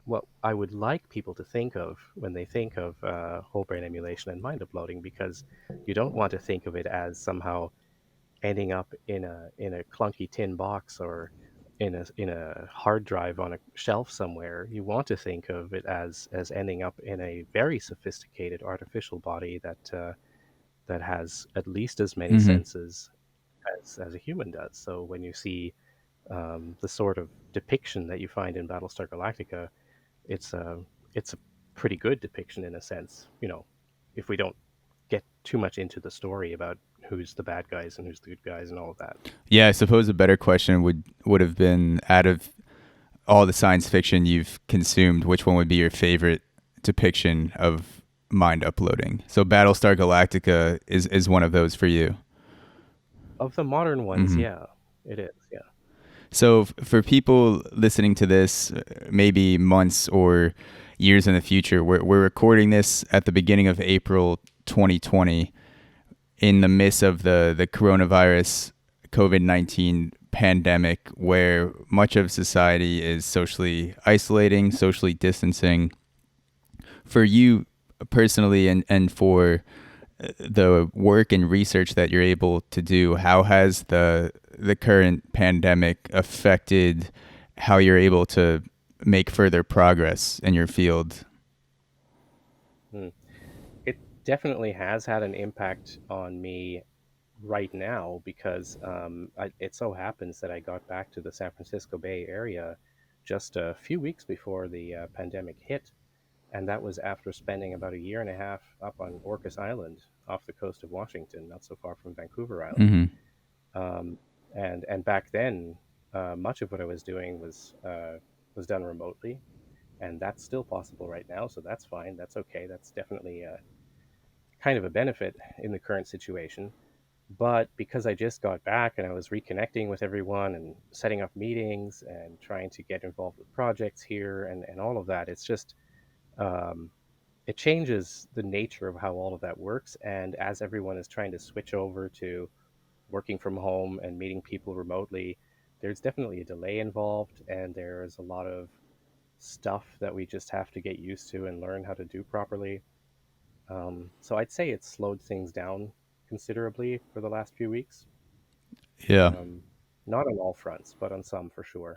what I would like people to think of when they think of whole brain emulation and mind uploading, because you don't want to think of it as somehow ending up in a clunky tin box or in a hard drive on a shelf somewhere. You want to think of it as ending up in a very sophisticated artificial body that has at least as many Hmm. senses as a human does. So when you see the sort of depiction that you find in Battlestar Galactica, it's a it's a pretty good depiction in a sense. If we don't get too much into the story about who's the bad guys and who's the good guys and all of that. Yeah, I suppose a better question would have been, out of all the science fiction you've consumed, which one would be your favorite depiction of mind uploading? So Battlestar Galactica is one of those for you. Of the modern ones, Hmm. yeah, it is. Yeah. So for people listening to this, maybe months or years in the future, we're recording this at the beginning of April 2020, in the midst of the coronavirus COVID-19 pandemic, where much of society is socially isolating, socially distancing. For you personally, and for the work and research that you're able to do, how has the current pandemic affected how you're able to make further progress in your field? Hmm. It definitely has had an impact on me right now because it so happens that I got back to the San Francisco Bay Area just a few weeks before the pandemic hit. And that was after spending about a year and a half up on Orcas Island off the coast of Washington, not so far from Vancouver Island. Hmm. Um, and back then, much of what I was doing was done remotely, and that's still possible right now. So that's fine. That's okay. That's definitely kind of a benefit in the current situation. But because I just got back and I was reconnecting with everyone and setting up meetings and trying to get involved with projects here and all of that, it's just um, it changes the nature of how all of that works. And as everyone is trying to switch over to working from home and meeting people remotely, there's definitely a delay involved, and there's a lot of stuff that we just have to get used to and learn how to do properly. So I'd say it's slowed things down considerably for the last few weeks. Yeah. Um, Not on all fronts, but on some for sure.